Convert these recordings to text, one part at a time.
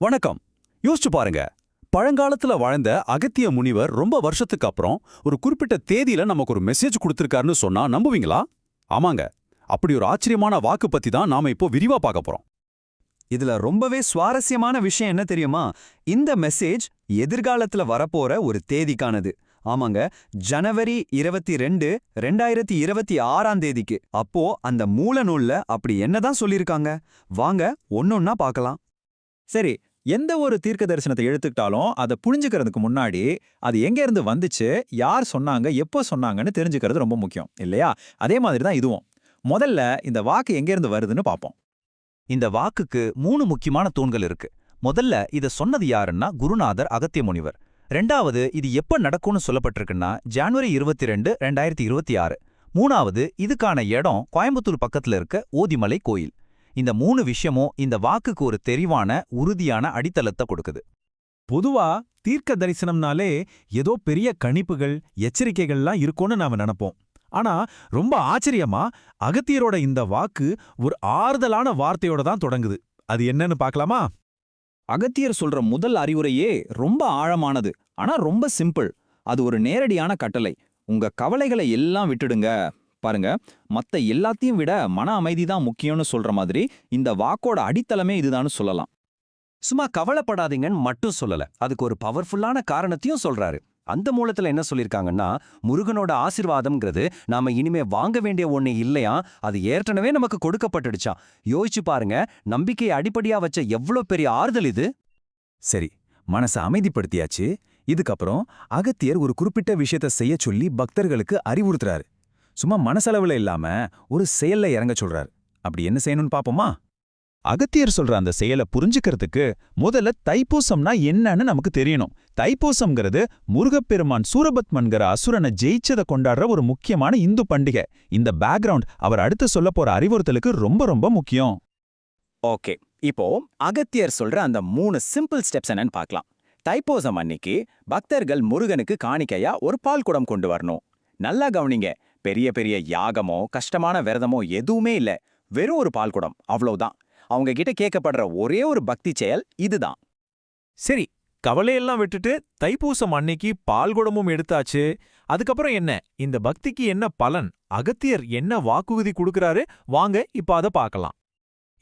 வணக்கம். யோசிச்சு பாருங்க. பழங்காலத்துல வாழ்ந்த அகத்திய முனிவர் ரொம்ப வருஷத்துக்கு அப்புறம் ஒரு குறிப்பிட்ட தேதியில நமக்கு ஒரு மெசேஜ் கொடுத்திருக்காருன்னு சொன்னா நம்புவீங்களா? ஆமாங்க. அப்படி ஒரு ஆச்சரியமான வாக்கு பத்தி தான் நாம இப்போ விரிவா பார்க்க போறோம். இதுல ரொம்பவே சுவாரஸ்யமான விஷயம் என்ன தெரியுமா? இந்த மெசேஜ் எதிர்காலத்துல வரப்போற ஒரு தேதிக்கானது. ஆமாங்க, ஜனவரி 22, 2026ஆம் தேதிக்கு. அப்போ அந்த மூல நூல்ல அப்படி என்னதான் சொல்லிருக்காங்க? வாங்க ஒன்னொன்னா பார்க்கலாம். சரி, எந்த ஒரு தீர்க்க தரிசனத்தை எடுத்துக்கிட்டாலும் அதை புரிஞ்சுக்கிறதுக்கு முன்னாடி அது எங்க இருந்து வந்துச்சு, யார் சொன்னாங்க, எப்போ சொன்னாங்கன்னு தெரிஞ்சுக்கிறது ரொம்ப முக்கியம் இல்லையா? அதே மாதிரி தான் இதுவும். முதல்ல இந்த வாக்கு எங்க இருந்து வருதுன்னு பார்ப்போம். இந்த வாக்குக்கு 3 முக்கியமான தூண்கள் இருக்கு. முதல்ல இத சொன்னது யாருன்னா குருநாதர் அகத்திய முனிவர். ரெண்டாவது இது எப்ப நடக்கும்னு சொல்லப்பட்டிருக்குன்னா ஜனவரி 22, 2026. மூணாவது இதுக்கான இடம் கோயம்புத்தூர் பக்கத்துல இருக்க ஓதிமலை கோயில். இந்த 3 விஷயமும் இந்த வாக்குக்கு ஒரு தெரிவான உறுதியான அடித்தளத்தை கொடுக்குது. பொதுவா தீர்க்க தரிசனம்னாலே ஏதோ பெரிய கணிப்புகள் எச்சரிக்கைகள்லாம் இருக்கும்னு நாம நினைப்போம். ஆனா ரொம்ப ஆச்சரியமா அகத்தியரோட இந்த வாக்கு ஒரு ஆறுதலான வார்த்தையோட தான் தொடங்குது. அது என்னன்னு பார்க்கலாமா? அகத்தியர் சொல்ற முதல் அறிவுரையே ரொம்ப ஆழமானது, ஆனா ரொம்ப சிம்பிள். அது ஒரு நேரடியான கட்டளை. உங்க கவலைகளை எல்லாம் விட்டுடுங்க. பாருங்க, மத்த எல்லாத்தையும் விட மன அமைதி தான் முக்கியம்னு சொல்ற மாதிரி இந்த வாக்கோட அடித்தளமே இதுதான்னு சொல்லலாம். சும்மா கவலைப்படாதீங்கன்னு மட்டும் சொல்லல, அதுக்கு ஒரு பவர்ஃபுல்லான காரணத்தையும் சொல்றாரு. அந்த மூலத்துல என்ன சொல்லிருக்காங்கன்னா, முருகனோட ஆசீர்வாதம்ங்கிறது நாம இனிமே வாங்க வேண்டிய ஒண்ணு இல்லையா, அது ஏற்கனவே நமக்கு கொடுக்கப்பட்டுடுச்சா. யோசிச்சு பாருங்க, நம்பிக்கையை அடிப்படையா வச்ச எவ்வளோ பெரிய ஆறுதல் இது. சரி, மனசை அமைதிப்படுத்தியாச்சு. இதுக்கப்புறம் அகத்தியர் ஒரு குறிப்பிட்ட விஷயத்த செய்ய சொல்லி பக்தர்களுக்கு அறிவுறுத்துறாரு. சும்மா மனசளவுல இல்லாம ஒரு செயல்ல இறங்க சொல்றாரு. அப்படி என்ன செய்யணும்னு பாப்போமா? அகத்தியர் சொல்ற அந்த செயலை புரிஞ்சுக்கிறதுக்கு முதல்ல தைப்பூசம்னா என்னன்னு நமக்கு தெரியணும். தைப்பூசம்ங்கிறது முருகப்பெருமான் சூரபத்மன்கிற அசுரனை ஜெயிச்சதை கொண்டாடுற ஒரு முக்கியமான இந்து பண்டிகை. இந்த பேக்ரவுண்ட் அவர் அடுத்து சொல்ல போற அறிவுறுத்தலுக்கு ரொம்ப ரொம்ப முக்கியம். ஓகே, இப்போ அகத்தியர் சொல்ற அந்த 3 சிம்பிள் ஸ்டெப்ஸ் என்னன்னு பார்க்கலாம். தைப்பூசம் அன்னைக்கு பக்தர்கள் முருகனுக்கு காணிக்கையா ஒரு பால் குடம் கொண்டு வரணும். நல்லா கவனிங்க, பெரிய பெரிய யாகமோ கஷ்டமான விரதமோ எதுவுமே இல்ல, வெறும் ஒரு பால் குடம், அவ்வளவுதான். அவங்க கிட்ட கேட்கப்படுற ஒரே ஒரு பக்தி செயல் இதுதான். சரி, கவலையெல்லாம் விட்டுட்டு தைப்பூசம் அன்னைக்கு பால்குடமும் எடுத்தாச்சு. அதுக்கப்புறம் என்ன, இந்த பக்திக்கு என்ன பலன், அகத்தியர் என்ன வாக்குறுதி கொடுக்கறாரு? வாங்க இப்ப அத பார்க்கலாம்.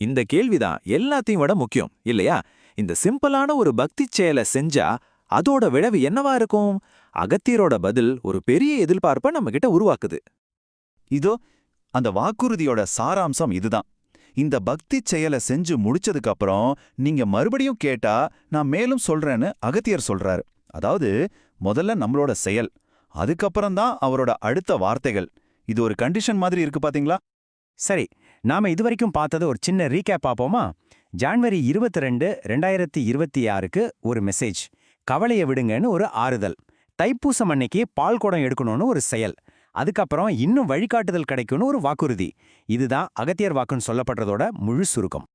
இந்த கேள்விதான் எல்லாத்தையும் விட முக்கியம் இல்லையா? இந்த சிம்பிளான ஒரு பக்தி செயலை செஞ்சா அதோட விளைவு என்னவா இருக்கும்? அகத்தியரோட பதில் ஒரு பெரிய எதிர்பார்ப்பை நம்ம கிட்ட உருவாக்குது. இதோ அந்த வாக்குறுதியோட சாராம்சம் இதுதான். இந்த பக்தி செயலை செஞ்சு முடிச்சதுக்கு அப்புறம் நீங்க மறுபடியும் கேட்டா நான் மேலும் சொல்றேன்னு அகத்தியர் சொல்றாரு. அதாவது முதல்ல நம்மளோட செயல், அதுக்கப்புறம்தான் அவரோட அடுத்த வார்த்தைகள். இது ஒரு கண்டிஷன் மாதிரி இருக்கு பாத்தீங்களா? சரி, நாம இதுவரைக்கும் பார்த்தது ஒரு சின்ன ரீகேப் பார்ப்போமா? ஜனவரி 22, 2026க்கு ஒரு மெசேஜ், கவலையை விடுங்கன்னு ஒரு ஆறுதல். தைப்பூசம் அன்னைக்கு பால் குடம் எடுக்கணும்னு ஒரு செயல். அதுக்கப்புறம் இன்னும் வழிகாட்டுதல் கிடைக்கும்னு ஒரு வாக்குறுதி. இதுதான் அகத்தியர் வாக்குன்னு சொல்லப்படுறதோட முழு சுருக்கம்.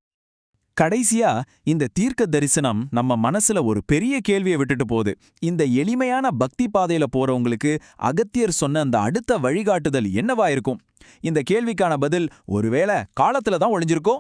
கடைசியா இந்த தீர்க்க தரிசனம் நம்ம மனசுல ஒரு பெரிய கேள்வியை விட்டுட்டு போகுது. இந்த எளிமையான பக்தி பாதையில போறவங்களுக்கு அகத்தியர் சொன்ன அந்த அடுத்த வழிகாட்டுதல் என்னவா இருக்கும்? இந்த கேள்விக்கான பதில் ஒருவேளை காலத்துல தான் ஒளிஞ்சிருக்கோ?